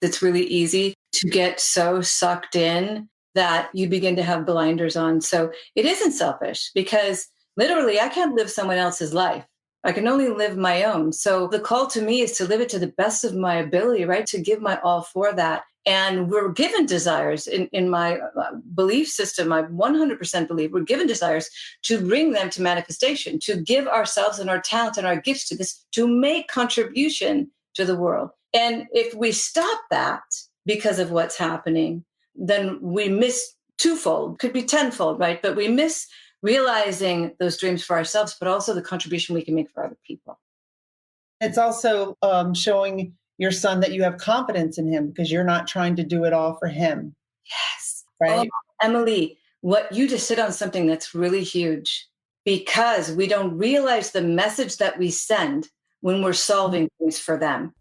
It's really easy to get so sucked in that you begin to have blinders on. So it isn't selfish because literally I can't live someone else's life. I can only live my own. So the call to me is to live it to the best of my ability, right? To give my all for that. And we're given desires in my belief system. I 100% believe we're given desires to bring them to manifestation, to give ourselves and our talent and our gifts to this, to make contribution to the world. And if we stop that because of what's happening, then we miss twofold, could be tenfold, right? But we miss realizing those dreams for ourselves, but also the contribution we can make for other people. It's also showing your son that you have confidence in him because you're not trying to do it all for him. Yes. Right. Oh, Emily, what you just hit on something that's really huge because we don't realize the message that we send when we're solving things for them.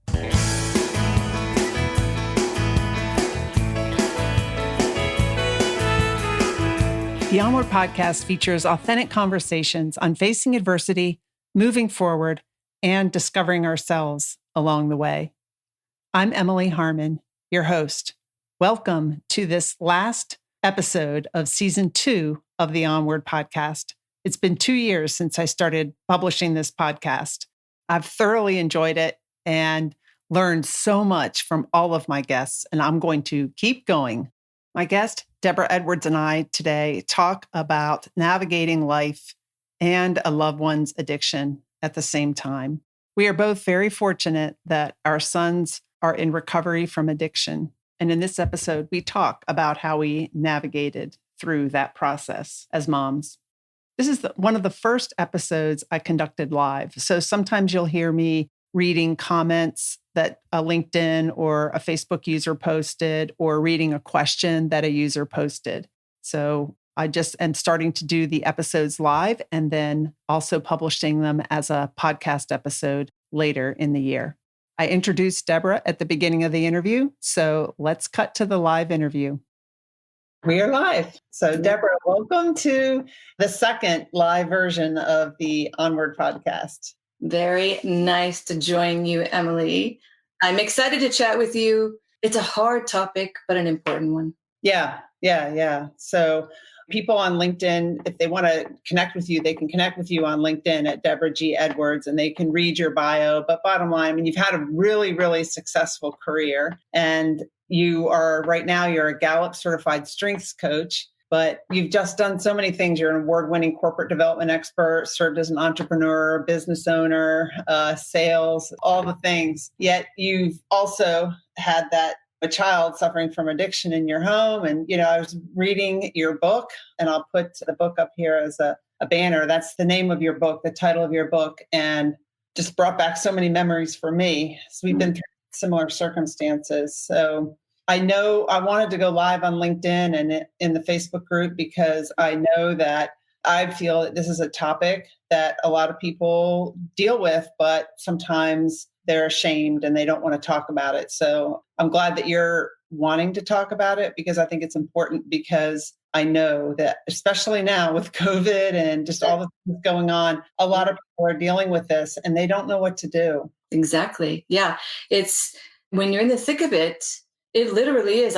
The Onward Podcast features authentic conversations on facing adversity, moving forward, and discovering ourselves along the way. I'm Emily Harmon, your host. Welcome to this last episode of Season 2 of the Onward Podcast. It's been 2 years since I started publishing this podcast. I've thoroughly enjoyed it and learned so much from all of my guests, and I'm going to keep going. My guest, Deborah Edwards, and I today talk about navigating life and a loved one's addiction at the same time. We are both very fortunate that our sons are in recovery from addiction. And in this episode, we talk about how we navigated through that process as moms. This is one of the first episodes I conducted live. So sometimes you'll hear me reading comments that a LinkedIn or a Facebook user posted, or reading a question that a user posted. So I just am starting to do the episodes live and then also publishing them as a podcast episode later in the year. I introduced Deborah at the beginning of the interview, so let's cut to the live interview. We are live. So Deborah, welcome to the second live version of the Onward Podcast. Very nice to join you, Emily. I'm excited to chat with you. It's a hard topic, but an important one. Yeah. So people on LinkedIn, if they want to connect with you, they can connect with you on LinkedIn at Deborah G Edwards, and they can read your bio. But bottom line, I mean, you've had a really, really successful career, and you're a Gallup Certified Strengths Coach. But you've just done so many things. You're an award-winning corporate development expert, served as an entrepreneur, business owner, sales, all the things. Yet you've also had a child suffering from addiction in your home. And, I was reading your book, and I'll put the book up here as a banner. That's the name of your book, the title of your book, and just brought back so many memories for me. So we've been through similar circumstances. So I know I wanted to go live on LinkedIn and in the Facebook group because I know that I feel that this is a topic that a lot of people deal with, but sometimes they're ashamed and they don't want to talk about it. So I'm glad that you're wanting to talk about it because I think it's important, because I know that especially now with COVID and just all the things going on, a lot of people are dealing with this and they don't know what to do. Exactly. Yeah. It's when you're in the thick of it, it literally is.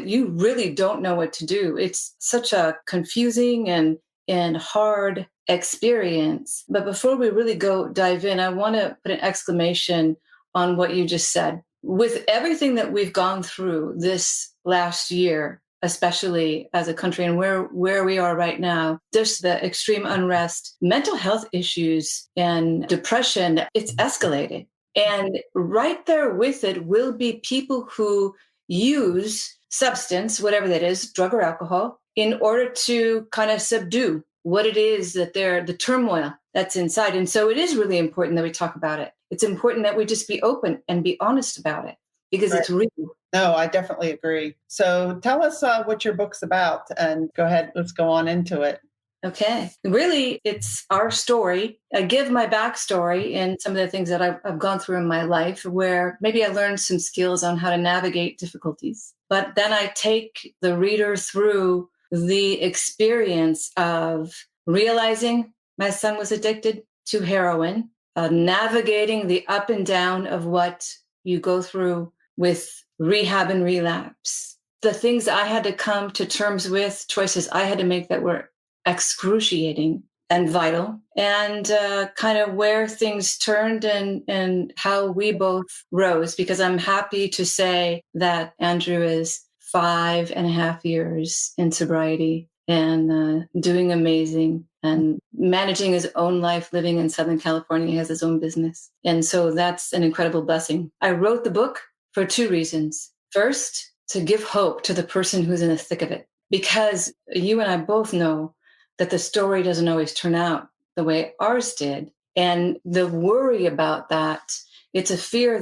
You really don't know what to do. It's such a confusing and hard experience. But before we really dive in, I want to put an exclamation on what you just said. With everything that we've gone through this last year, especially as a country and where we are right now, there's the extreme unrest, mental health issues and depression, it's escalated. And right there with it will be people who use substance, whatever that is, drug or alcohol, in order to kind of subdue what it is that the turmoil that's inside. And so it is really important that we talk about it. It's important that we just be open and be honest about it because It's real. No, I definitely agree. So tell us what your book's about, and go ahead, let's go on into it. Okay. Really, it's our story. I give my backstory and some of the things that I've gone through in my life where maybe I learned some skills on how to navigate difficulties. But then I take the reader through the experience of realizing my son was addicted to heroin, navigating the up and down of what you go through with rehab and relapse, the things I had to come to terms with, choices I had to make that were excruciating and vital, and kind of where things turned and how we both rose. Because I'm happy to say that Andrew is 5.5 years in sobriety and doing amazing and managing his own life, living in Southern California. He has his own business. And so that's an incredible blessing. I wrote the book for 2 reasons. First, to give hope to the person who's in the thick of it, because you and I both know that the story doesn't always turn out the way ours did. And the worry about that, it's a fear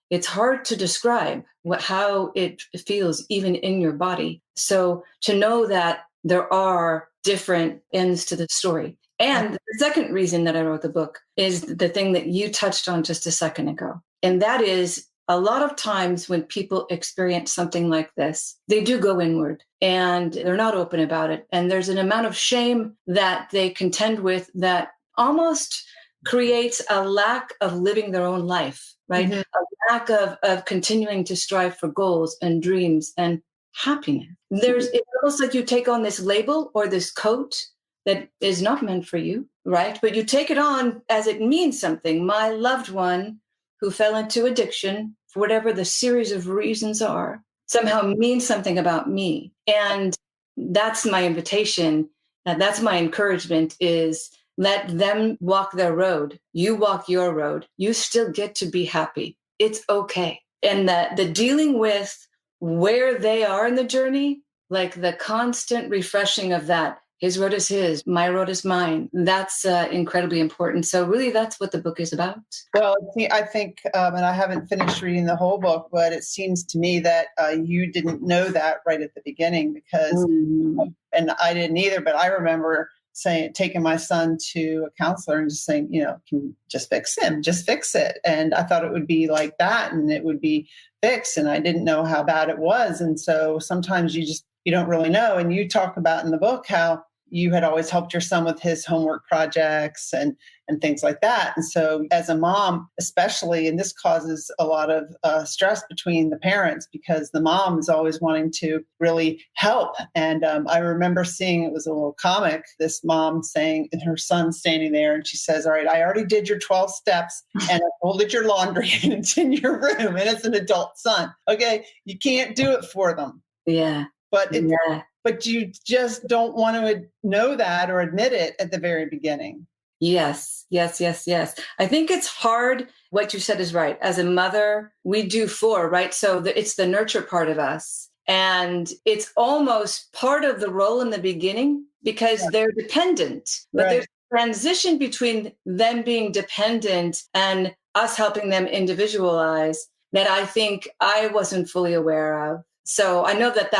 it's hard to describe how it feels even in your body. So to know that there are different ends to the story. And the second reason that I wrote the book is the thing that you touched on just a second ago. And that is, a lot of times when people experience something like this, they do go inward and they're not open about it. And there's an amount of shame that they contend with that almost creates a lack of living their own life, right? Mm-hmm. A lack of continuing to strive for goals and dreams and happiness. It's almost like you take on this label or this coat that is not meant for you, right? But you take it on as it means something. My loved one who fell into addiction, for whatever the series of reasons are, somehow means something about me. And that's my invitation. That's my encouragement, is let them walk their road. You walk your road. You still get to be happy. It's okay. And the dealing with where they are in the journey, like the constant refreshing of that, his road is his, my road is mine. That's incredibly important. So really, that's what the book is about. Well, I think, and I haven't finished reading the whole book, but it seems to me that you didn't know that right at the beginning because, and I didn't either, but I remember taking my son to a counselor and just saying, can just fix him, just fix it. And I thought it would be like that and it would be fixed. And I didn't know how bad it was. And so sometimes you don't really know. And you talk about in the book how you had always helped your son with his homework projects and things like that. And so as a mom, especially, and this causes a lot of stress between the parents because the mom is always wanting to really help. And I remember seeing, it was a little comic, this mom saying, and her son standing there, and she says, all right, I already did your 12 steps and I folded your laundry and it's in your room and it's an adult son. Okay, you can't do it for them. Yeah. But you just don't want to know that or admit it at the very beginning. Yes. I think it's hard. What you said is right. As a mother, we do for, right? So it's the nurture part of us. And it's almost part of the role in the beginning because they're dependent. But there's a transition between them being dependent and us helping them individualize that I think I wasn't fully aware of. So I know like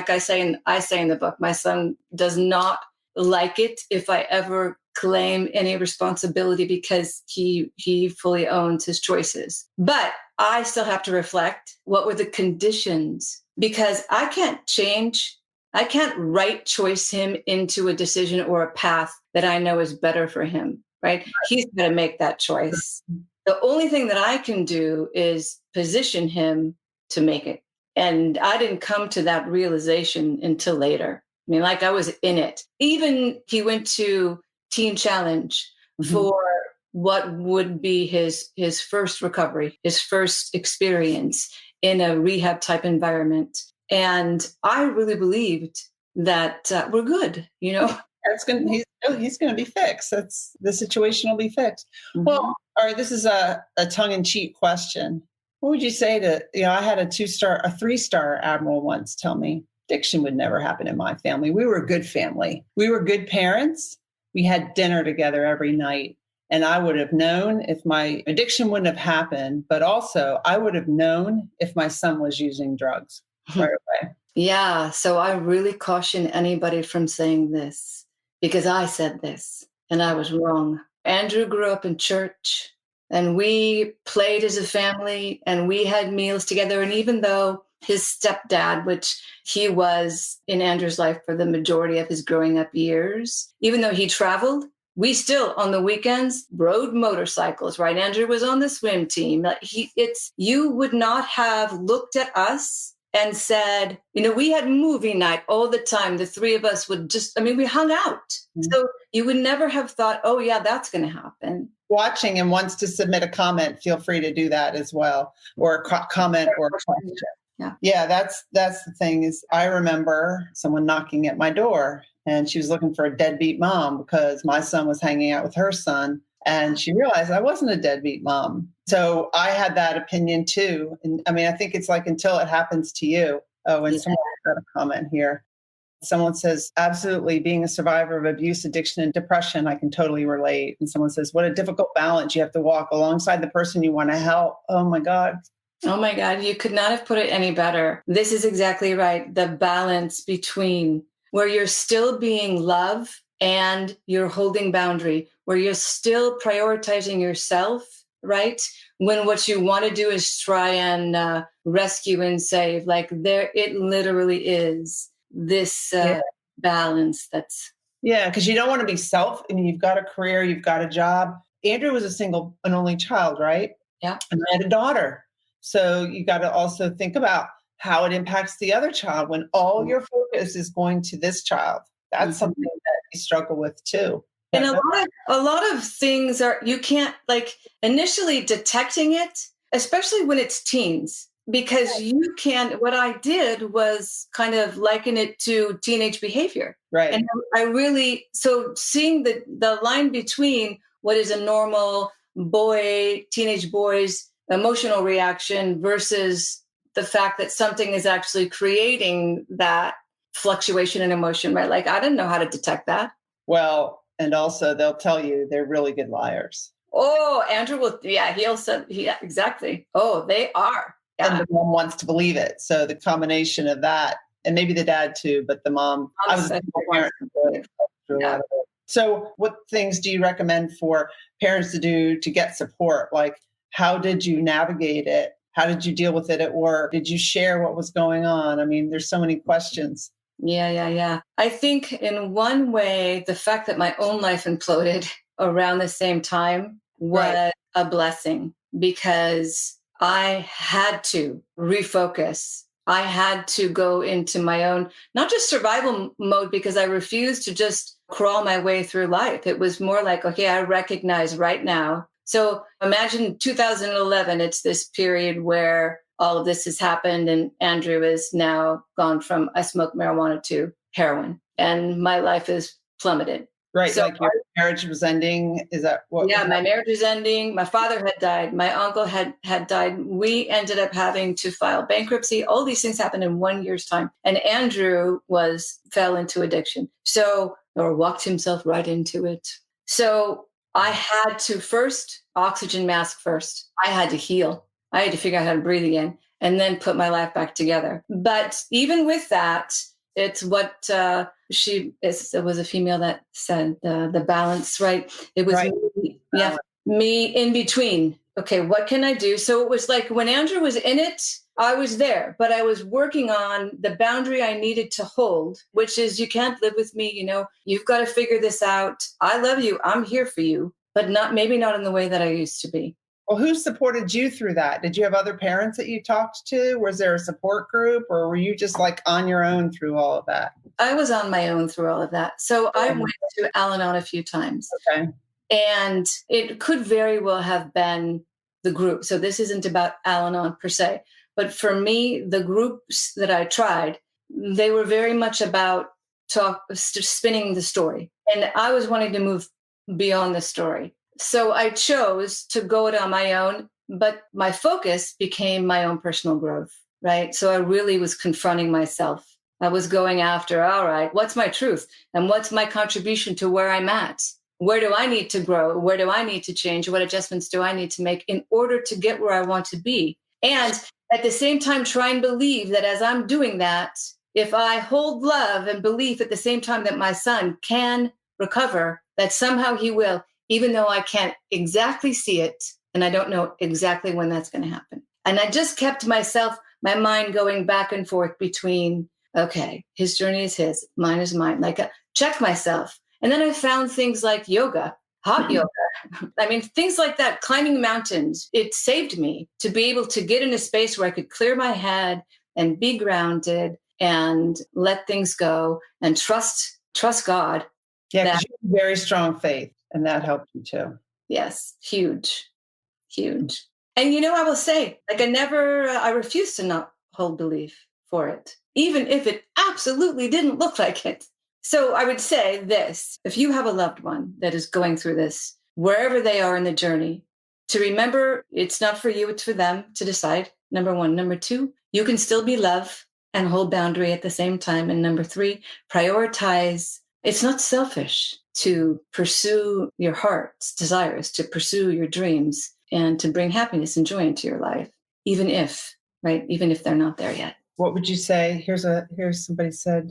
I say in the book, my son does not like it if I ever claim any responsibility because he fully owns his choices. But I still have to reflect what were the conditions, because I can't right choice him into a decision or a path that I know is better for him, right? He's going to make that choice. The only thing that I can do is position him to make it. And I didn't come to that realization until later. I mean, like I was in it. Even he went to Teen Challenge for what would be his first recovery, his first experience in a rehab type environment. And I really believed that we're good, He's going to be fixed. The situation will be fixed. Mm-hmm. Well, all right, this is a tongue-in-cheek question. What would you say to, I had a 3-star admiral once tell me, addiction would never happen in my family. We were a good family. We were good parents. We had dinner together every night. And I would have known if my addiction wouldn't have happened, but also I would have known if my son was using drugs right away. Yeah. So I really caution anybody from saying this because I said this and I was wrong. Andrew grew up in church. And we played as a family and we had meals together. And even though his stepdad, which he was in Andrew's life for the majority of his growing up years, even though he traveled, We still on the weekends rode motorcycles, right? Andrew was on the swim team. You would not have looked at us and said, we had movie night all the time. The three of us would we hung out. Mm-hmm. So you would never have thought, oh yeah, that's going to happen. Watching and wants to submit a comment, feel free to do that as well, or a comment or a question. Yeah, that's the thing is I remember someone knocking at my door and she was looking for a deadbeat mom because my son was hanging out with her son and she realized I wasn't a deadbeat mom. So I had that opinion too. And I think it's like until it happens to you. Oh, and someone got a comment here. Someone says, absolutely, being a survivor of abuse, addiction, and depression, I can totally relate. And someone says, what a difficult balance you have to walk alongside the person you want to help. Oh my God. Oh my God, you could not have put it any better. This is exactly right. The balance between where you're still being love and you're holding boundary, where you're still prioritizing yourself, right? When what you want to do is try and rescue and save, it literally is this balance that's. Yeah, because you don't want to be you've got a career, you've got a job. Andrew was a single and only child, right? Yeah. And I had a daughter. So you got to also think about how it impacts the other child when all your focus is going to this child. That's something that you struggle with too. And a lot of things you can't initially detecting it, especially when it's teens, because what I did was kind of liken it to teenage behavior. Right. And so seeing the line between what is a normal teenage boy's emotional reaction versus the fact that something is actually creating that fluctuation in emotion, right? I didn't know how to detect that. Well, and also they'll tell you they're really good liars. Oh, Andrew will, he'll say, exactly. Oh, they are. Yeah. And the mom wants to believe it. So the combination of that, and maybe the dad too, but the mom, I was a parent. Yeah. So what things do you recommend for parents to do to get support? How did you navigate it? How did you deal with it at work? Did you share what was going on? There's so many questions. Yeah. I think in one way, the fact that my own life imploded around the same time was a blessing because I had to refocus. I had to go into my own, not just survival mode, because I refused to just crawl my way through life. It was more like, okay, I recognize right now. So imagine 2011, it's this period where all of this has happened and Andrew is now gone from I smoke marijuana to heroin and my life is plummeted. Right. So your marriage was ending. Is that what? Yeah, my marriage was ending. My father had died. My uncle had died. We ended up having to file bankruptcy. All these things happened in 1 year's time. And Andrew fell into addiction. Or walked himself right into it. So I had to oxygen mask first. I had to heal. I had to figure out how to breathe again and then put my life back together. But even with that, it's what it was a female that said the balance, right? It was me in between. Okay, what can I do? So it was like when Andrew was in it, I was there, but I was working on the boundary I needed to hold, which is you can't live with me. You've got to figure this out. I love you. I'm here for you, but maybe not in the way that I used to be. Well, who supported you through that? Did you have other parents that you talked to? Was there a support group or were you just on your own through all of that? I was on my own through all of that. So I went to Al-Anon a few times. Okay. And it could very well have been the group. So this isn't about Al-Anon per se. But for me, the groups that I tried, they were very much about spinning the story. And I was wanting to move beyond the story. So I chose to go it on my own, but my focus became my own personal growth, right? So I really was confronting myself. I was going after, all right, what's my truth? And what's my contribution to where I'm at? Where do I need to grow? Where do I need to change? What adjustments do I need to make in order to get where I want to be? And at the same time, try and believe that as I'm doing that, if I hold love and belief at the same time that my son can recover, that somehow he will, even though I can't exactly see it. And I don't know exactly when that's going to happen. And I just kept my mind going back and forth between, okay, his journey is his, mine is mine. Check myself. And then I found things like yoga, hot yoga. I mean, things like that, climbing mountains. It saved me to be able to get in a space where I could clear my head and be grounded and let things go and trust God. Yeah, because you have very strong faith, and that helped you too. Yes, huge. And I will say, like, I refuse to not hold belief for it, even if it absolutely didn't look like it. So I would say this: if you have a loved one that is going through this, wherever they are in the journey, to remember it's not for you, it's for them to decide. Number one. Number two, you can still be love and hold boundary at the same time. And number three, prioritize. It's not selfish to pursue your heart's desires, to pursue your dreams, and to bring happiness and joy into your life, even if they're not there yet. What would you say? Here's somebody said,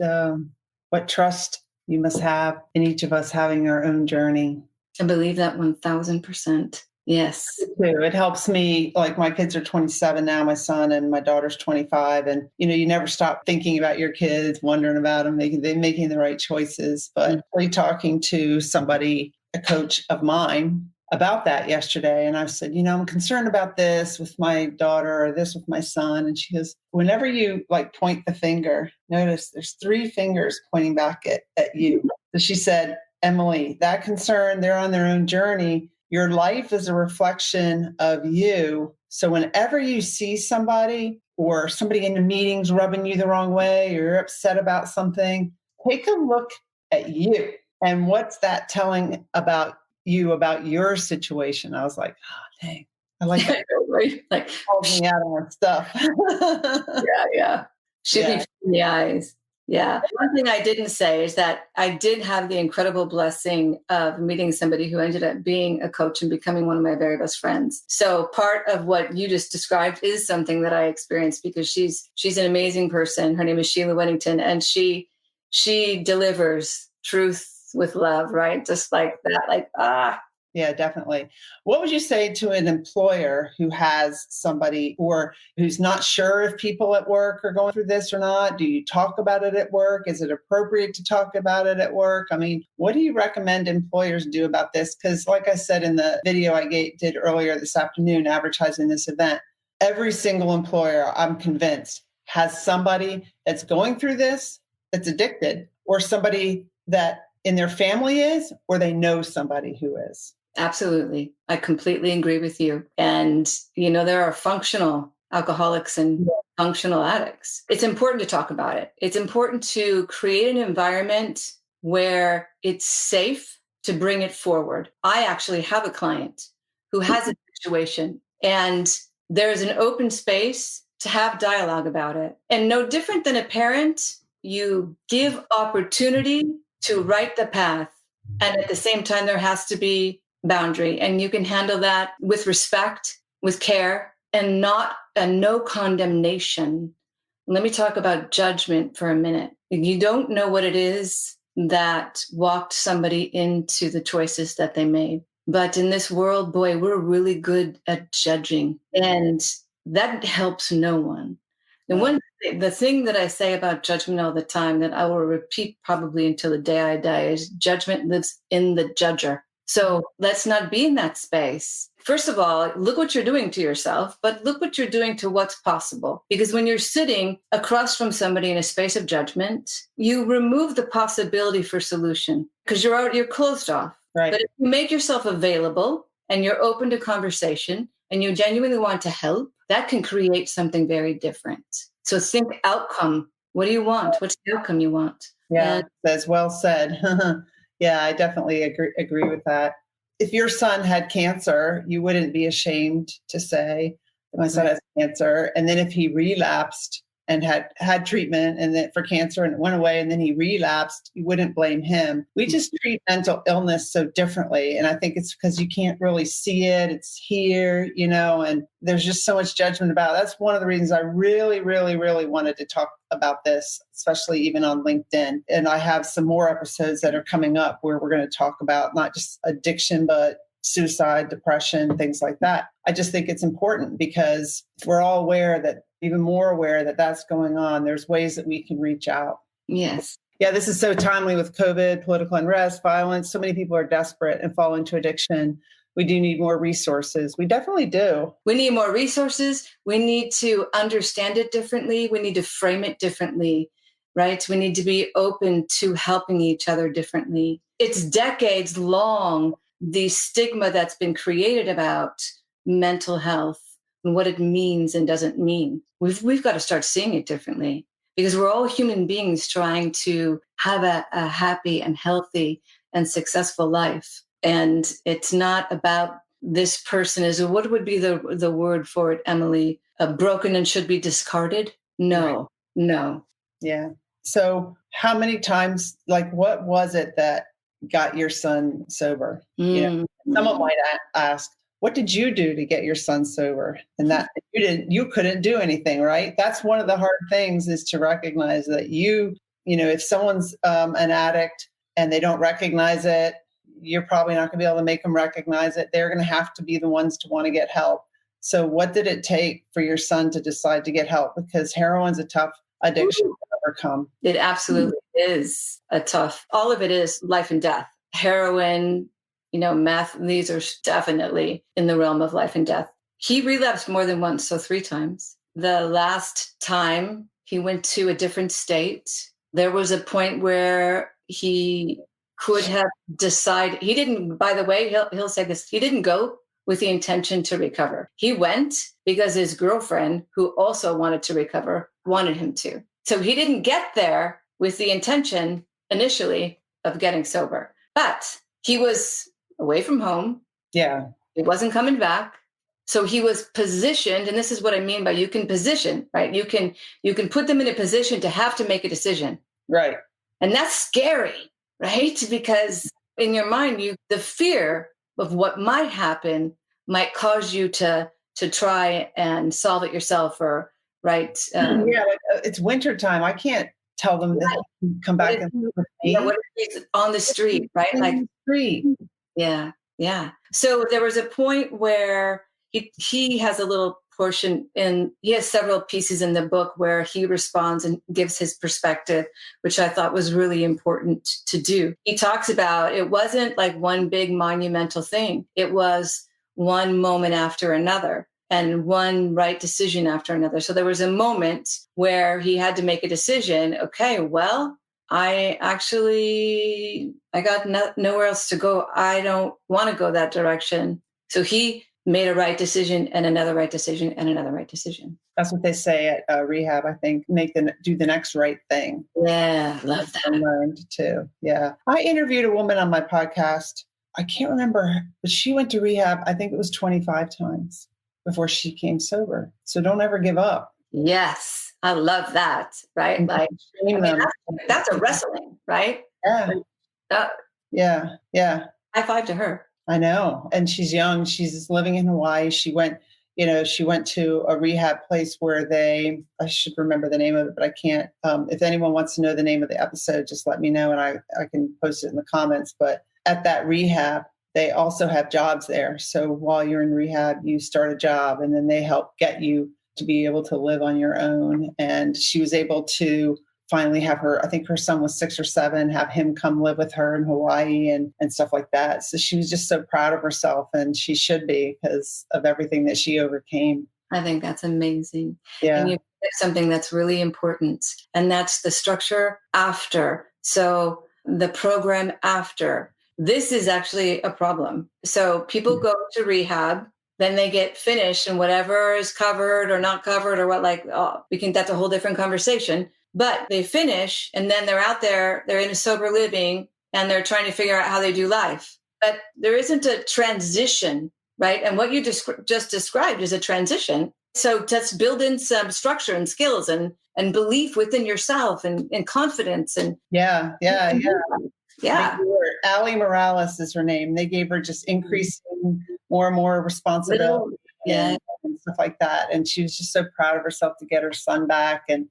what trust you must have in each of us having our own journey. I believe that 1000%. Yes. It helps me. Like, my kids are 27 now, my son, and my daughter's 25. And, you never stop thinking about your kids, wondering about them, making the right choices. But really talking to somebody, a coach of mine, about that yesterday. And I said, I'm concerned about this with my daughter or this with my son. And she goes, whenever you point the finger, notice there's 3 fingers pointing back at you. So she said, Emily, that concern, they're on their own journey. Your life is a reflection of you. So whenever you see somebody or somebody in the meetings rubbing you the wrong way, or you're upset about something, take a look at you. And what's that telling about you, about your situation? I was like, oh, dang. I like that. Right? Like, called me out on stuff. Yeah. Shoot me in the eyes. Yeah. One thing I didn't say is that I did have the incredible blessing of meeting somebody who ended up being a coach and becoming one of my very best friends. So part of what you just described is something that I experienced, because she's an amazing person. Her name is Sheila Weddington, and she delivers truth with love, right? Just like that, Yeah, definitely. What would you say to an employer who has somebody, or who's not sure if people at work are going through this or not? Do you talk about it at work? Is it appropriate to talk about it at work? I mean, what do you recommend employers do about this? Because like I said in the video I did earlier this afternoon advertising this event, every single employer, I'm convinced, has somebody that's going through this, that's addicted, or somebody that in their family is, or they know somebody who is. Absolutely. I completely agree with you. And, there are functional alcoholics and functional addicts. It's important to talk about it. It's important to create an environment where it's safe to bring it forward. I actually have a client who has a situation, and there's an open space to have dialogue about it. And no different than a parent, you give opportunity to write the path. And at the same time, there has to be boundary, and you can handle that with respect, with care, and no condemnation. Let me talk about judgment for a minute. You don't know what it is that walked somebody into the choices that they made. But in this world, boy, we're really good at judging, and that helps no one. And the thing that I say about judgment all the time, that I will repeat probably until the day I die, is judgment lives in the judger. So let's not be in that space. First of all, look what you're doing to yourself, but look what you're doing to what's possible. Because when you're sitting across from somebody in a space of judgment, you remove the possibility for solution, because you're closed off. Right. But if you make yourself available and you're open to conversation and you genuinely want to help, that can create something very different. So think outcome. What do you want? What's the outcome you want? Yeah, that's well said. Yeah, I definitely agree with that. If your son had cancer, you wouldn't be ashamed to say, my son has cancer. And then if he relapsed and had treatment and then for cancer and it went away and then he relapsed, you wouldn't blame him. We just treat mental illness so differently. And I think it's because you can't really see it. It's here, and there's just so much judgment about it. That's one of the reasons I really, really, really wanted to talk about this, especially even on LinkedIn. And I have some more episodes that are coming up where we're going to talk about not just addiction, but suicide, depression, things like that. I just think it's important because we're all even more aware that that's going on. There's ways that we can reach out. Yes. Yeah, this is so timely with COVID, political unrest, violence. So many people are desperate and fall into addiction. We do need more resources. We definitely do. We need more resources. We need to understand it differently. We need to frame it differently, right? We need to be open to helping each other differently. It's decades long, the stigma that's been created about mental health and what it means and doesn't mean. We've got to start seeing it differently, because we're all human beings trying to have a happy and healthy and successful life. And it's not about this person is, what would be the word for it, Emily? Broken and should be discarded? No, right. No. Yeah. So how many times, what was it that got your son sober? Someone might ask, what did you do to get your son sober? And that you couldn't do anything, right? That's one of the hard things, is to recognize that if someone's an addict and they don't recognize it, you're probably not going to be able to make them recognize it. They're going to have to be the ones to want to get help. So what did it take for your son to decide to get help? Because heroin's a tough addiction to overcome. It absolutely is all of it is life and death. Heroin, meth, these are definitely in the realm of life and death. He relapsed more than once, so 3 times. The last time he went to a different state, there was a point where he could have decided, he didn't, by the way, he'll say this, he didn't go with the intention to recover. He went because his girlfriend, who also wanted to recover, wanted him to. So he didn't get there with the intention initially of getting sober, but he was away from home. Yeah. He wasn't coming back. So he was positioned, and this is what I mean by you can position, right? You can put them in a position to have to make a decision. Right. And that's scary, right? Because in your mind, the fear of what might happen might cause you to try and solve it yourself, or right. It's wintertime. I can't tell them that come back and live with me. What if he's on the street, right? Like the street. Yeah. Yeah. So there was a point where he has a little portion, and he has several pieces in the book where he responds and gives his perspective, which I thought was really important to do. He talks about, it wasn't like one big monumental thing. It was one moment after another and one right decision after another. So there was a moment where he had to make a decision. Okay, well, I got nowhere else to go. I don't want to go that direction. So he made a right decision and another right decision and another right decision. That's what they say at rehab, I think. Do the next right thing. Yeah, love that. I learned too. Yeah. I interviewed a woman on my podcast. I can't remember, but she went to rehab, I think it was 25 times before she came sober. So don't ever give up. Yes. I love that. Right. Like, that's a wrestling, right? Yeah. Yeah. High five to her. I know. And she's young. She's living in Hawaii. She went to a rehab place where I should remember the name of it, but I can't. If anyone wants to know the name of the episode, just let me know and I can post it in the comments. But at that rehab, they also have jobs there. So while you're in rehab, you start a job and then they help get you to be able to live on your own. And she was able to finally have I think her son was 6 or 7, have him come live with her in Hawaii and stuff like that. So she was just so proud of herself, and she should be, because of everything that she overcame. I think that's amazing. Yeah. And you said something that's really important, and that's the structure after. So the program after. This is actually a problem. So people go to rehab, then they get finished, and whatever is covered or not covered or that's a whole different conversation. But they finish, and then they're out there, they're in a sober living, and they're trying to figure out how they do life. But there isn't a transition, right? And what you just described is a transition. So just build in some structure and skills and belief within yourself and confidence. And Yeah. Ali Morales is her name. They gave her just increasing more and more responsibility and stuff like that. And she was just so proud of herself to get her son back and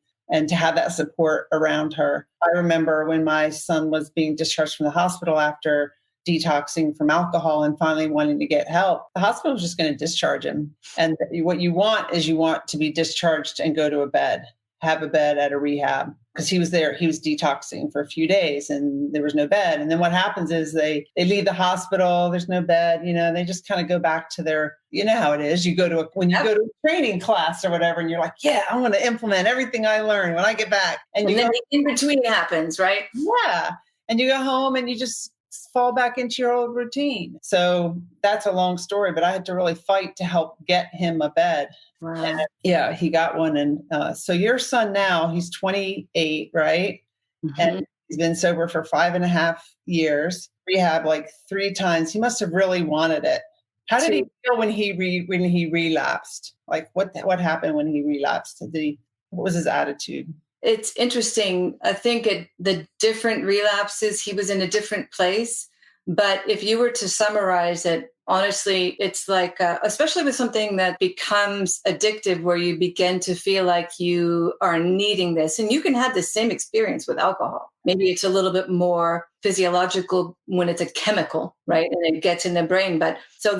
to have that support around her. I remember when my son was being discharged from the hospital after detoxing from alcohol and finally wanting to get help, the hospital was just going to discharge him. And what you want is to be discharged and go to a bed. have a bed at a rehab because he was there. He was detoxing for a few days and there was no bed. And then what happens is they leave the hospital. There's no bed, they just kind of go back to their, how it is. You go to when you go to a training class or whatever, and you're like, yeah, I want to implement everything I learned when I get back. And then the in-between happens, right? Yeah. And you go home and you just fall back into your old routine. So that's a long story, but I had to really fight to help get him a bed. Wow. And, yeah, he got one. And so your son now, he's 28, right? Mm-hmm. And he's been sober for 5.5 years, rehab like 3 times. He must have really wanted it. How did he feel when he relapsed? Like what happened when he relapsed? What was his attitude? It's interesting. I think the different relapses, he was in a different place. But if you were to summarize it, honestly, it's like, especially with something that becomes addictive, where you begin to feel like you are needing this. And you can have the same experience with alcohol. Maybe it's a little bit more physiological when it's a chemical, right? And it gets in the brain. But so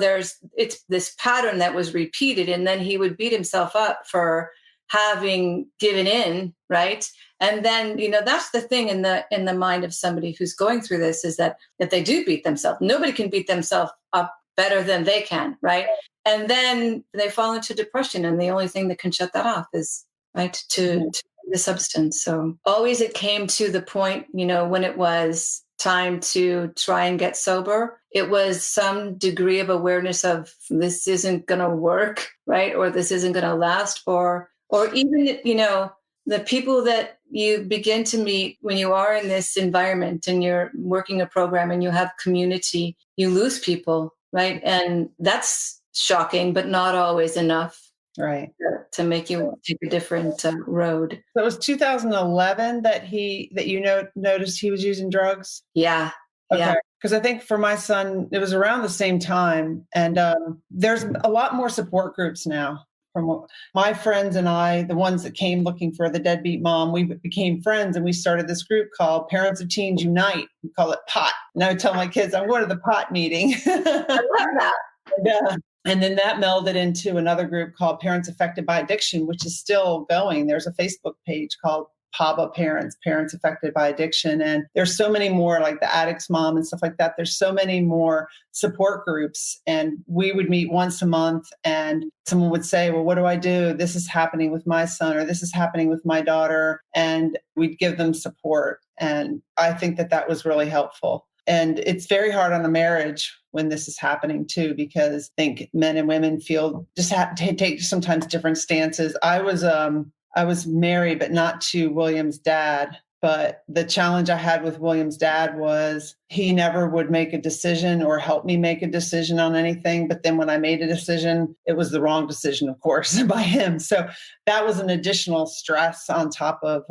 it's this pattern that was repeated. And then he would beat himself up for having given in, right? And then, that's the thing in the mind of somebody who's going through this, is that they do beat themselves. Nobody can beat themselves up better than they can, right? And then they fall into depression, and the only thing that can shut that off is, right, to the substance. So always it came to the point, when it was time to try and get sober, it was some degree of awareness of this isn't going to work, right? Or this isn't going to last, or even, the people that you begin to meet when you are in this environment and you're working a program and you have community, you lose people, right? And that's shocking, but not always enough, right, to make you take a different road. So it was 2011 that you noticed he was using drugs? Yeah. Okay. Yeah. Because I think for my son, it was around the same time. And there's a lot more support groups now. From my friends and I, the ones that came looking for the deadbeat mom, we became friends, and we started this group called Parents of Teens Unite. We call it POT. And I would tell my kids, I'm going to the POT meeting. I love that. Yeah. And then that melded into another group called Parents Affected by Addiction, which is still going. There's a Facebook page called PABA Parents Affected by Addiction. And there's so many more, like the Addicts Mom and stuff like that. There's so many more support groups. And we would meet once a month, and someone would say, well, what do I do? This is happening with my son, or this is happening with my daughter. And we'd give them support. And I think that was really helpful. And it's very hard on a marriage when this is happening too, because I think men and women just have to take sometimes different stances. I was married, but not to William's dad. But the challenge I had with William's dad was he never would make a decision or help me make a decision on anything. But then when I made a decision, it was the wrong decision, of course, by him. So that was an additional stress on top of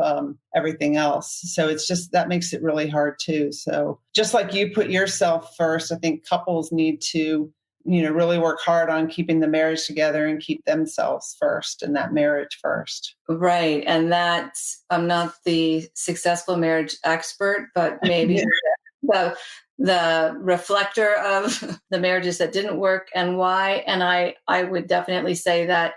everything else. So it's just, that makes it really hard too. So just like you put yourself first, I think couples need to really work hard on keeping the marriage together and keep themselves first and that marriage first. Right. And I'm not the successful marriage expert, but maybe the reflector of the marriages that didn't work and why. And I would definitely say that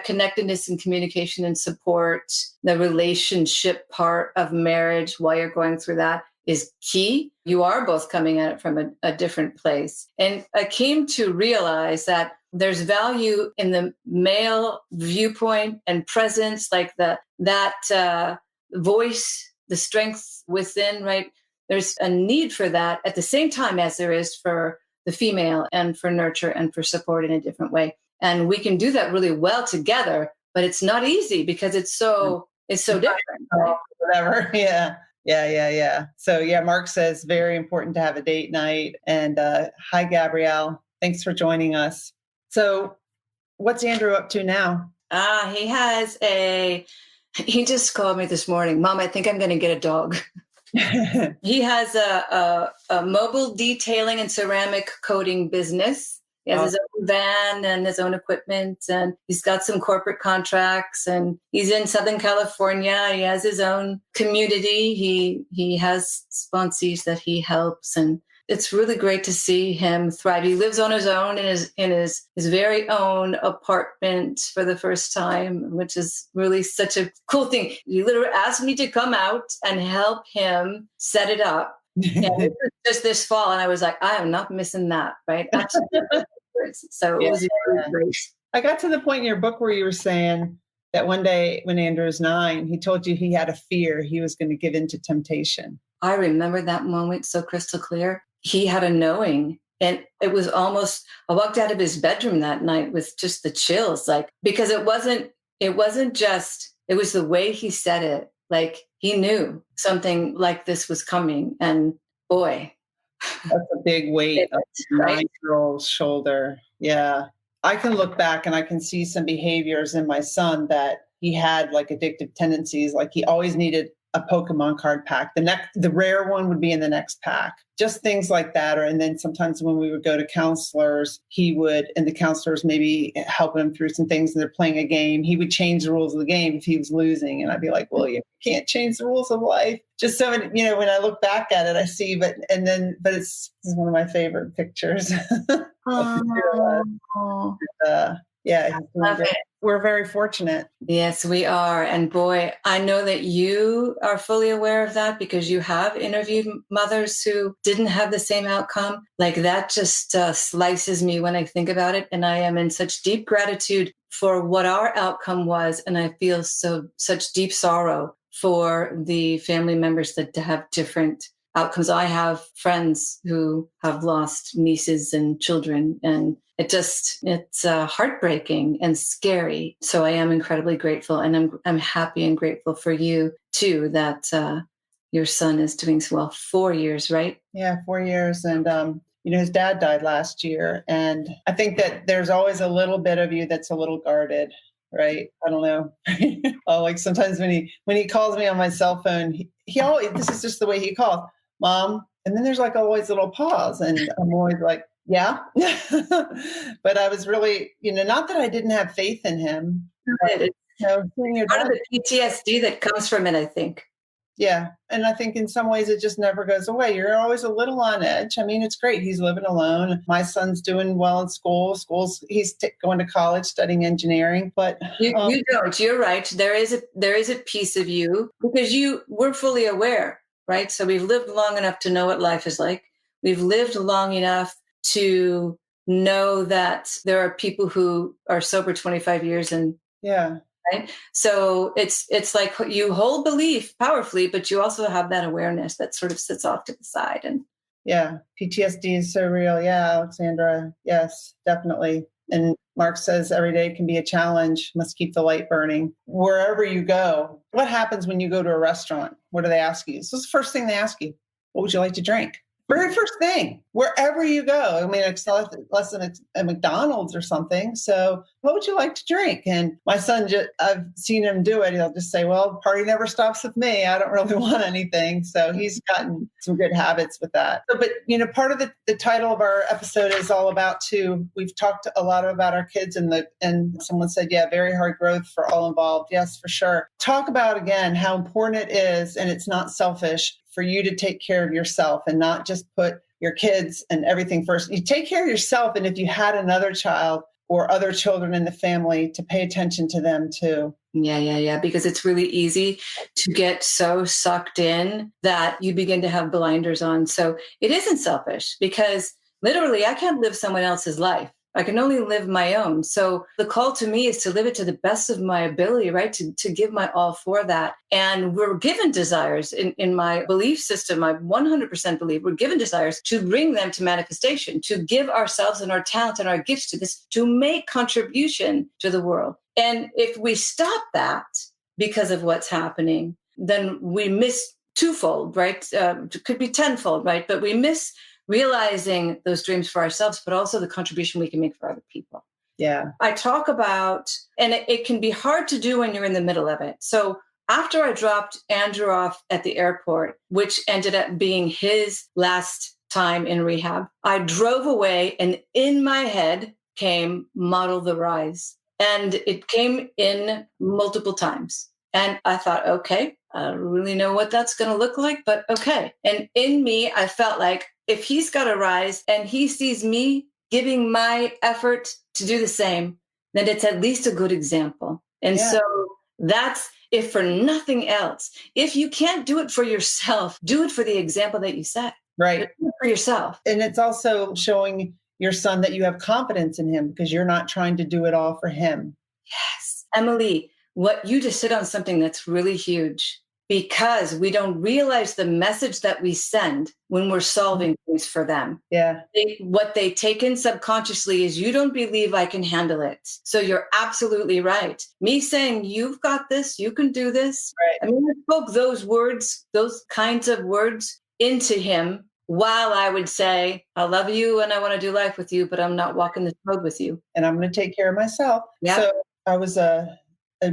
connectedness and communication and support, the relationship part of marriage while you're going through that, is key. You are both coming at it from a different place. And I came to realize that there's value in the male viewpoint and presence, like that voice, the strength within, right? There's a need for that at the same time as there is for the female, and for nurture and for support in a different way. And we can do that really well together, but it's not easy because it's so different. Right? Whatever. Yeah. Yeah. So Mark says very important to have a date night. And hi, Gabrielle. Thanks for joining us. So what's Andrew up to now? He just called me this morning. Mom, I think I'm going to get a dog. He has a mobile detailing and ceramic coating business. He has his own van and his own equipment, and he's got some corporate contracts, and he's in Southern California. He has his own community. He has sponsees that he helps, and it's really great to see him thrive. He lives on his own in his very own apartment for the first time, which is really such a cool thing. He literally asked me to come out and help him set it up. And it was just this fall, and I was like, I am not missing that, right? Absolutely. So it was really great. I got to the point in your book where you were saying that one day when Andrew was 9, he told you he had a fear he was going to give into temptation. I remember that moment so crystal clear. He had a knowing, and it was almost, I walked out of his bedroom that night with just the chills, like, because it wasn't just, it was the way he said it. Like, he knew something like this was coming, and boy. That's a big weight on a 9-year-old's shoulder. Yeah. I can look back and I can see some behaviors in my son that he had, like addictive tendencies. Like, he always needed a Pokemon card pack. The rare one would be in the next pack. Just things like that. And then sometimes when we would go to counselors, and the counselors maybe help him through some things, and they're playing a game, he would change the rules of the game if he was losing. And I'd be like, well, you can't change the rules of life. Just so, when I look back at it, I see, but this is one of my favorite pictures. Yeah, we're very fortunate. Yes, we are. And boy, I know that you are fully aware of that because you have interviewed mothers who didn't have the same outcome. Like, that just slices me when I think about it. And I am in such deep gratitude for what our outcome was. And I feel such deep sorrow for the family members that have different outcomes. I have friends who have lost nieces and children, and it's heartbreaking and scary. So I am incredibly grateful, and I'm happy and grateful for you too, that your son is doing so well. 4 years, right? Yeah, 4 years. And, his dad died last year. And I think that there's always a little bit of you that's a little guarded, right? I don't know. Like, sometimes when he calls me on my cell phone, he always, this is just the way he calls, Mom. And then there's like always a little pause. And I'm always like, yeah. But I was really, not that I didn't have faith in him. It's part of the PTSD that comes from it, I think. Yeah. And I think in some ways it just never goes away. You're always a little on edge. I mean, it's great. He's living alone. My son's doing well in school. He's going to college studying engineering. But you don't. You're right. There is a piece of you because we're fully aware, right? So we've lived long enough to know what life is like. We've lived long enough to know that there are people who are sober 25 years and right. So it's like you hold belief powerfully, but you also have that awareness that sort of sits off to the side. And PTSD is so real. Yeah, Alexandra. Yes, definitely. And Mark says every day can be a challenge. Must keep the light burning. Wherever you go, what happens when you go to a restaurant? What do they ask you? This is the first thing they ask you. What would you like to drink? Very first thing, wherever you go. I mean, it's less than a McDonald's or something. So what would you like to drink? And my son, I've seen him do it. He'll just say, well, the party never stops with me. I don't really want anything. So he's gotten some good habits with that. So, but, part of the title of our episode is all about we've talked a lot about our kids and someone said, very hard growth for all involved. Yes, for sure. Talk about, again, how important it is, and it's not selfish, for you to take care of yourself and not just put your kids and everything first. You take care of yourself. And if you had another child or other children in the family, to pay attention to them too. Yeah. Because it's really easy to get so sucked in that you begin to have blinders on. So it isn't selfish because literally I can't live someone else's life. I can only live my own. So the call to me is to live it to the best of my ability, right? To give my all for that. And we're given desires in my belief system. I 100% believe we're given desires to bring them to manifestation, to give ourselves and our talent and our gifts to this, to make contribution to the world. And if we stop that because of what's happening, then we miss twofold, right? It could be tenfold, right? But we miss realizing those dreams for ourselves, but also the contribution we can make for other people. Yeah. I talk about, and it can be hard to do when you're in the middle of it. So after I dropped Andrew off at the airport, which ended up being his last time in rehab, I drove away, and in my head came Model the Rise. And it came in multiple times. And I thought, okay, I don't really know what that's going to look like, but okay. And in me, I felt like if he's got a rise and he sees me giving my effort to do the same, then it's at least a good example. And so that's, if for nothing else, if you can't do it for yourself, do it for the example that you set. Right. Do it for yourself. And it's also showing your son that you have confidence in him because you're not trying to do it all for him. Yes. Emily, what you just hit on something that's really huge, because we don't realize the message that we send when we're solving things for them. Yeah. What they take in subconsciously is, you don't believe I can handle it. So you're absolutely right. Me saying, you've got this, you can do this. Right. I mean, I spoke those words, those kinds of words into him, while I would say, I love you and I want to do life with you, but I'm not walking this road with you. And I'm going to take care of myself. Yeah. So I was a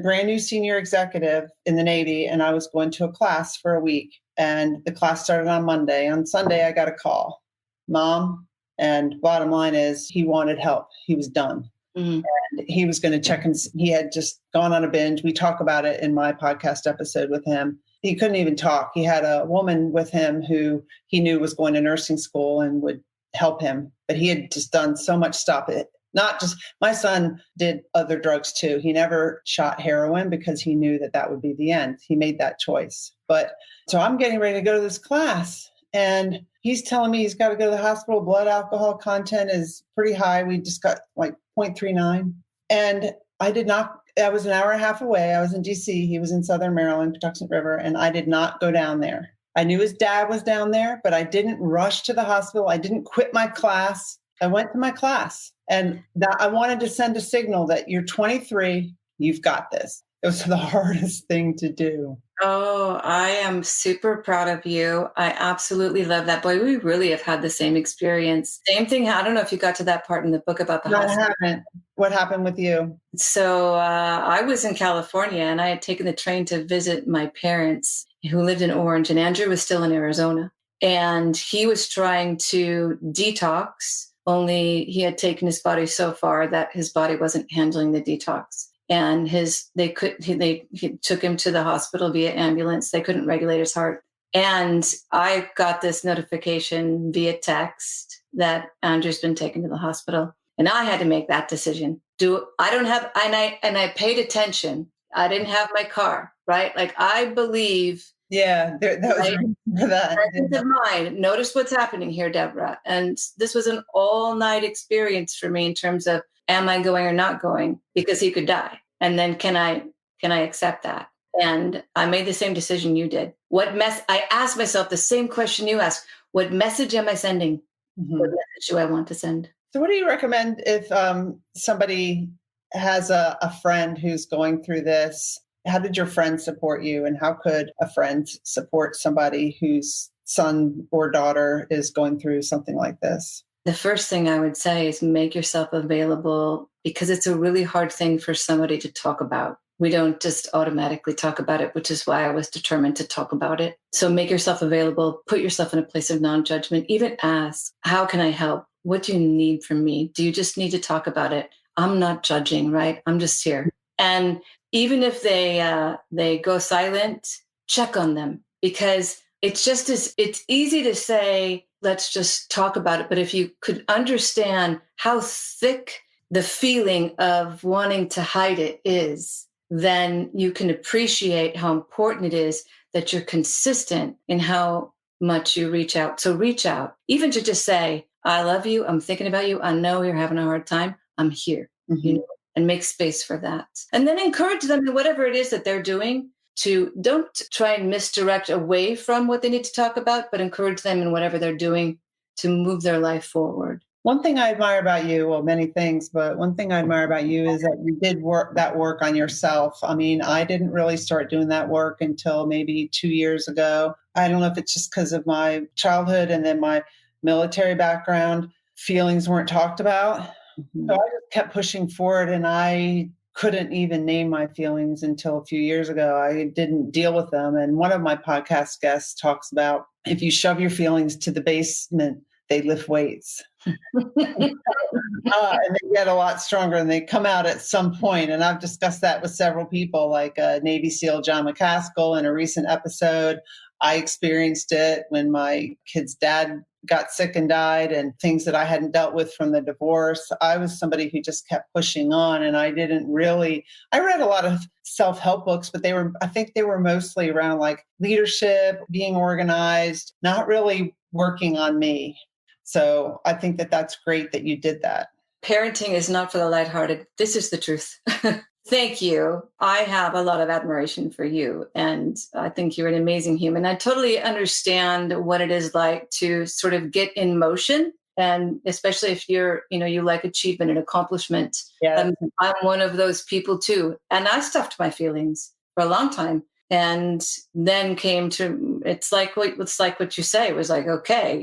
brand new senior executive in the Navy, and I was going to a class for a week. And the class started on Monday. On Sunday, I got a call, Mom. And bottom line is, he wanted help. He was done. Mm-hmm. And he was going to check, and he had just gone on a binge. We talk about it in my podcast episode with him. He couldn't even talk. He had a woman with him who he knew was going to nursing school and would help him. But he had just done so much stuff. Not just, my son did other drugs too. He never shot heroin because he knew that that would be the end. He made that choice. But so I'm getting ready to go to this class, and he's telling me he's got to go to the hospital. Blood alcohol content is pretty high. We just got like 0.39. And I was an hour and a half away. I was in DC. He was in Southern Maryland, Patuxent River, and I did not go down there. I knew his dad was down there, but I didn't rush to the hospital. I didn't quit my class. I went to my class, and that I wanted to send a signal that you're 23, you've got this. It was the hardest thing to do. Oh, I am super proud of you. I absolutely love that. Boy, we really have had the same experience. Same thing. I don't know if you got to that part in the book about the hospital. I haven't. What happened with you? So I was in California, and I had taken the train to visit my parents who lived in Orange, and Andrew was still in Arizona. And he was trying to detox, only he had taken his body so far that his body wasn't handling the detox. And they took him to the hospital via ambulance. They couldn't regulate his heart. And I got this notification via text that Andrew's been taken to the hospital. And I had to make that decision. I paid attention. I didn't have my car, right? Like, I believe. Yeah, that was for that. Presence of mind. Notice what's happening here, Deborah. And this was an all-night experience for me in terms of, am I going or not going? Because he could die. And then can I accept that? And I made the same decision you did. I asked myself the same question you asked. What message am I sending? Mm-hmm. What message do I want to send? So what do you recommend if somebody has a friend who's going through this? How did your friend support you? And how could a friend support somebody whose son or daughter is going through something like this? The first thing I would say is make yourself available, because it's a really hard thing for somebody to talk about. We don't just automatically talk about it, which is why I was determined to talk about it. So make yourself available, put yourself in a place of non-judgment, even ask, how can I help? What do you need from me? Do you just need to talk about it? I'm not judging, right? I'm just here. And even if they go silent, check on them, because it's easy to say, let's just talk about it. But if you could understand how thick the feeling of wanting to hide it is, then you can appreciate how important it is that you're consistent in how much you reach out. So reach out, even to just say, I love you. I'm thinking about you. I know you're having a hard time. I'm here, mm-hmm. And make space for that. And then encourage them in whatever it is that they're doing. Don't try and misdirect away from what they need to talk about, but encourage them in whatever they're doing to move their life forward. One thing I admire about you, well, many things, but one thing I admire about you is that you did that work on yourself. I mean, I didn't really start doing that work until maybe 2 years ago. I don't know if it's just because of my childhood and then my military background. Feelings weren't talked about. Mm-hmm. So I just kept pushing forward, and I couldn't even name my feelings until a few years ago. I didn't deal with them. And one of my podcast guests talks about, if you shove your feelings to the basement, they lift weights. And they get a lot stronger, and they come out at some point. And I've discussed that with several people, like Navy SEAL John McCaskill in a recent episode. I experienced it when my kid's dad got sick and died and things that I hadn't dealt with from the divorce. I was somebody who just kept pushing on, and I read a lot of self-help books, but I think they were mostly around like leadership, being organized, not really working on me. So I think that that's great that you did that. Parenting is not for the lighthearted. This is the truth. Thank you. I have a lot of admiration for you, and I think you're an amazing human. I totally understand what it is like to sort of get in motion, and especially if you like achievement and accomplishment. Yeah. I'm one of those people too, and I stuffed my feelings for a long time, and then came to it's like what you say. It was like, okay,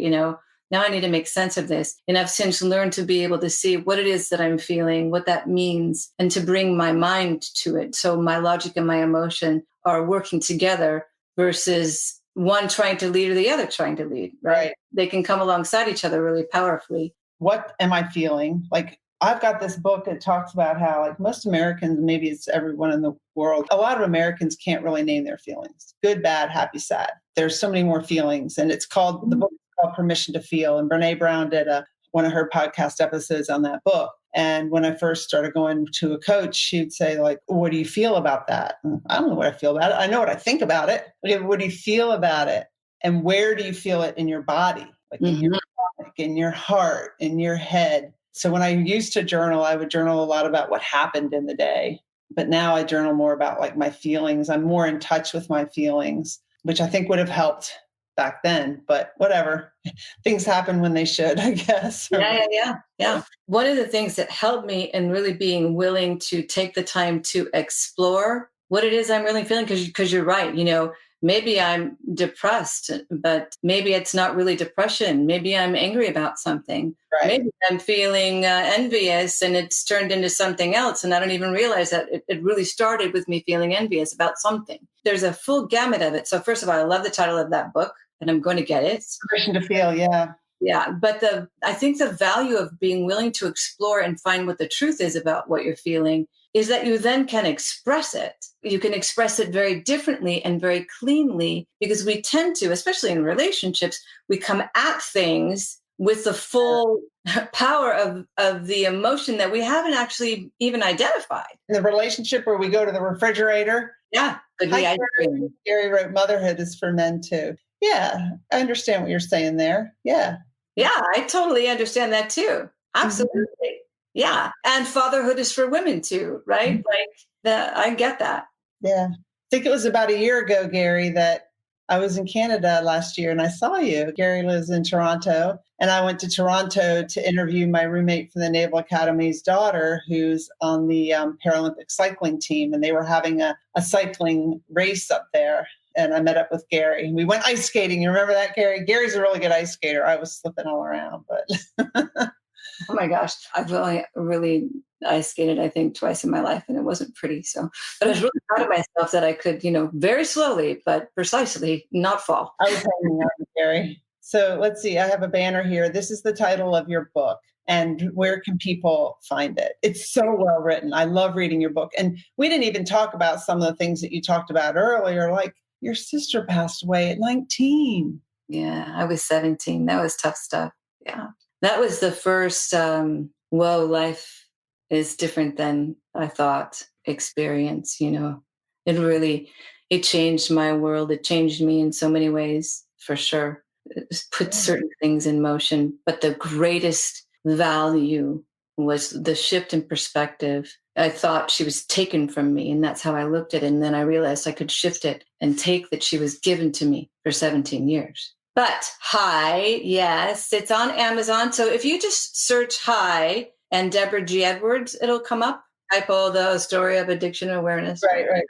now I need to make sense of this. And I've since learned to be able to see what it is that I'm feeling, what that means, and to bring my mind to it. So my logic and my emotion are working together versus one trying to lead or the other trying to lead, right? They can come alongside each other really powerfully. What am I feeling? Like, I've got this book that talks about how, like, most Americans, maybe it's everyone in the world, a lot of Americans can't really name their feelings. Good, bad, happy, sad. There's so many more feelings. And it's called, the book is called Permission to Feel. And Brene Brown did one of her podcast episodes on that book. And when I first started going to a coach, she'd say, like, what do you feel about that? I don't know what I feel about it. I know what I think about it. Okay, what do you feel about it? And where do you feel it in your body? Like in your stomach, in your heart, in your head. So when I used to journal, I would journal a lot about what happened in the day. But now I journal more about like my feelings. I'm more in touch with my feelings, which I think would have helped back then. But whatever, things happen when they should, I guess. Yeah. One of the things that helped me in really being willing to take the time to explore what it is I'm really feeling, because you're right, maybe I'm depressed, but maybe it's not really depression. Maybe I'm angry about something. Right. Maybe I'm feeling envious and it's turned into something else. And I don't even realize that it really started with me feeling envious about something. There's a full gamut of it. So first of all, I love the title of that book and I'm going to get it. Permission to Feel, yeah. Yeah. But I think the value of being willing to explore and find what the truth is about what you're feeling is that you then can express it. You can express it very differently and very cleanly, because we tend to, especially in relationships, we come at things with the full power of the emotion that we haven't actually even identified. In the relationship where we go to the refrigerator. Yeah. Gary wrote, motherhood is for men too. Yeah, I understand what you're saying there. Yeah. Yeah, I totally understand that too. Absolutely. Mm-hmm. Yeah. And fatherhood is for women too, right? Mm-hmm. I get that. Yeah. I think it was about a year ago, Gary, that I was in Canada last year and I saw you. Gary lives in Toronto. And I went to Toronto to interview my roommate from the Naval Academy's daughter, who's on the Paralympic cycling team. And they were having a cycling race up there. And I met up with Gary. We went ice skating. You remember that, Gary? Gary's a really good ice skater. I was slipping all around, but... Oh my gosh. I've only really ice skated, I think, twice in my life, and it wasn't pretty. But I was really proud of myself that I could, very slowly, but precisely not fall. I was hanging out with Gary. So let's see. I have a banner here. This is the title of your book. And where can people find it? It's so well written. I love reading your book. And we didn't even talk about some of the things that you talked about earlier, like your sister passed away at 19. Yeah, I was 17. That was tough stuff. Yeah. That was the first, whoa, life is different than I thought experience, It changed my world. It changed me in so many ways, for sure. It just put certain things in motion. But the greatest value was the shift in perspective. I thought she was taken from me, and that's how I looked at it. And then I realized I could shift it and take that she was given to me for 17 years. But Hi, yes, it's on Amazon. So if you just search Hi and Deborah G Edwards, it'll come up. Typo, the story of addiction awareness.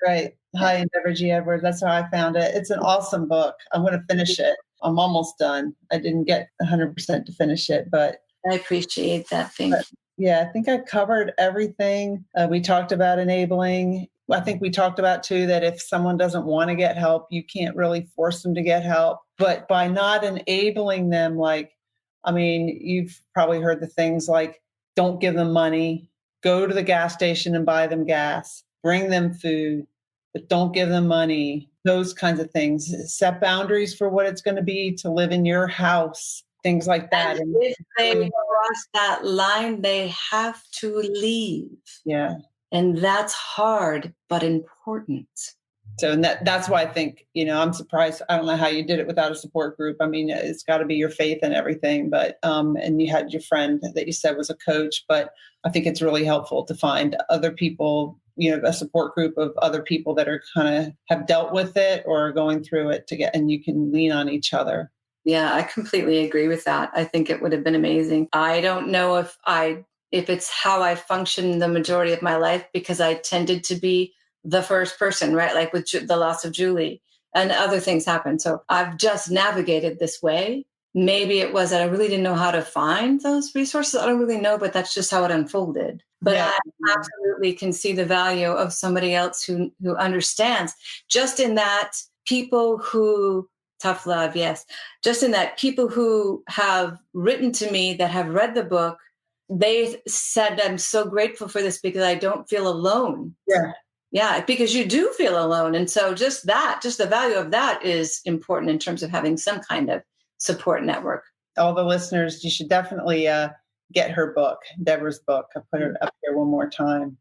Right. Hi, and Deborah G Edwards. That's how I found it. It's an awesome book. I'm going to finish it. I'm almost done. I didn't get 100% to finish it, but I appreciate that. Thank you. Yeah, I think I covered everything. We talked about enabling. I think we talked about too that if someone doesn't want to get help, you can't really force them to get help. But by not enabling them, you've probably heard the things like, don't give them money, go to the gas station and buy them gas, bring them food, but don't give them money, those kinds of things. Set boundaries for what it's going to be to live in your house. things like that. And if they cross that line, they have to leave. Yeah. And that's hard, but important. So, and that's why I think, I'm surprised. I don't know how you did it without a support group. I mean, it's got to be your faith and everything, but, and you had your friend that you said was a coach, but I think it's really helpful to find other people, a support group of other people that are kind of have dealt with it or are going through it and you can lean on each other. Yeah, I completely agree with that. I think it would have been amazing. I don't know if it's how I function the majority of my life, because I tended to be the first person, right? Like with the loss of Julie and other things happened. So I've just navigated this way. Maybe it was that I really didn't know how to find those resources. I don't really know, but that's just how it unfolded. But yeah. I absolutely can see the value of somebody else who understands, just in that people who, tough love, yes, just in that people who have written to me that have read the book, they said, I'm so grateful for this because I don't feel alone. Yeah. Yeah, because you do feel alone. And so just the value of that is important in terms of having some kind of support network. All the listeners, you should definitely get her book, Deborah's book. I'll put it up here one more time.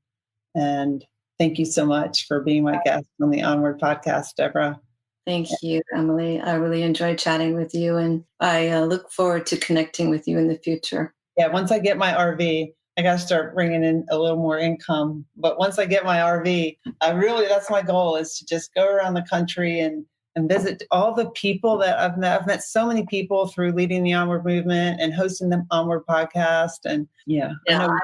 And thank you so much for being my guest on the Onward Podcast, Deborah. Thank you, Emily. I really enjoyed chatting with you, and I look forward to connecting with you in the future. Yeah, once I get my RV, I got to start bringing in a little more income. But once I get my RV, that's my goal, is to just go around the country and visit all the people that I've met. I've met so many people through leading the Onward movement and hosting the Onward podcast. And I'm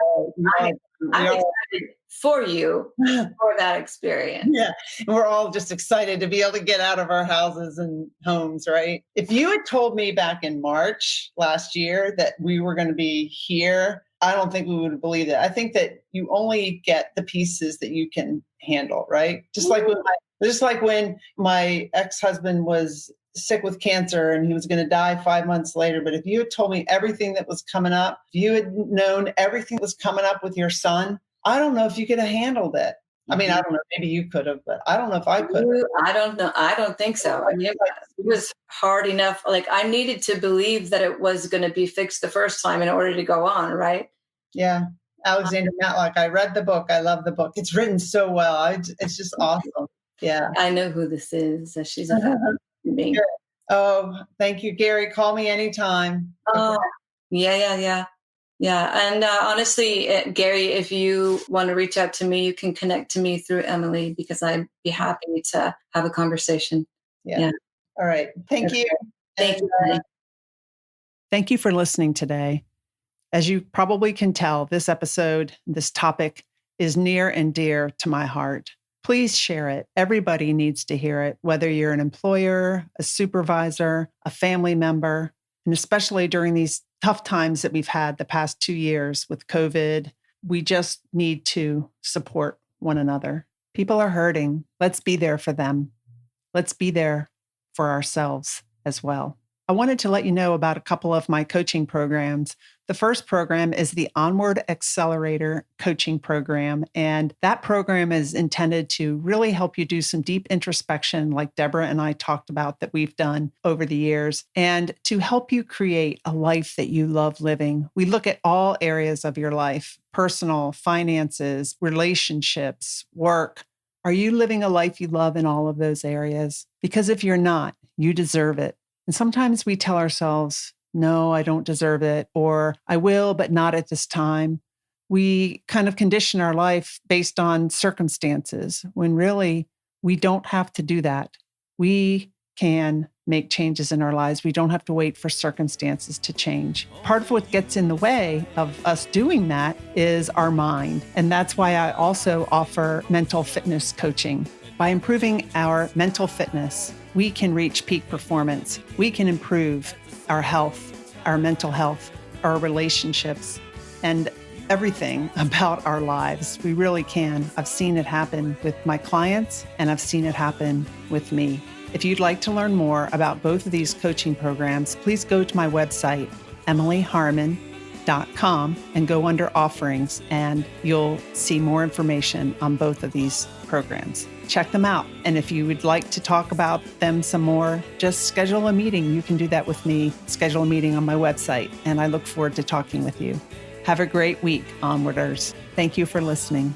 excited for you for that experience. Yeah. And we're all just excited to be able to get out of our houses and homes, right? If you had told me back in March last year that we were going to be here, I don't think we would have believed it. I think that you only get the pieces that you can handle, right? Just like when my ex-husband was sick with cancer and he was going to die 5 months later. But if you had told me everything that was coming up, if you had known everything that was coming up with your son, I don't know if you could have handled it. I mean, I don't know, maybe you could have, but I don't know if I could. I don't know. I don't think so. I mean, it was hard enough. Like, I needed to believe that it was going to be fixed the first time in order to go on, right? Yeah. Alexander Matlock, I read the book. I love the book. It's written so well. It's just awesome. Yeah. I know who this is. She's a me. Oh, thank you, Gary. Call me anytime. Oh, yeah. And honestly, Gary, if you want to reach out to me, you can connect to me through Emily, because I'd be happy to have a conversation. Yeah. All right. Thank you. Thank you. Thank you for listening today. As you probably can tell, this episode, this topic is near and dear to my heart. Please share it. Everybody needs to hear it, whether you're an employer, a supervisor, a family member, and especially during these tough times that we've had the past 2 years with COVID. We just need to support one another. People are hurting. Let's be there for them. Let's be there for ourselves as well. I wanted to let you know about a couple of my coaching programs. The first program is the Onward Accelerator Coaching Program, and that program is intended to really help you do some deep introspection, like Deborah and I talked about that we've done over the years, and to help you create a life that you love living. We look at all areas of your life: personal, finances, relationships, work. Are you living a life you love in all of those areas? Because if you're not, you deserve it. And sometimes we tell ourselves, no, I don't deserve it, or I will, but not at this time. We kind of condition our life based on circumstances, when really we don't have to do that. We can make changes in our lives. We don't have to wait for circumstances to change. Part of what gets in the way of us doing that is our mind. And that's why I also offer mental fitness coaching. By improving our mental fitness, we can reach peak performance. We can improve our health, our mental health, our relationships, and everything about our lives. We really can. I've seen it happen with my clients, and I've seen it happen with me. If you'd like to learn more about both of these coaching programs, please go to my website, emilyharmon, onwardpodcast.com and go under offerings, and you'll see more information on both of these programs. Check them out. And if you would like to talk about them some more, just schedule a meeting. You can do that with me. Schedule a meeting on my website, and I look forward to talking with you. Have a great week, Onwarders. Thank you for listening.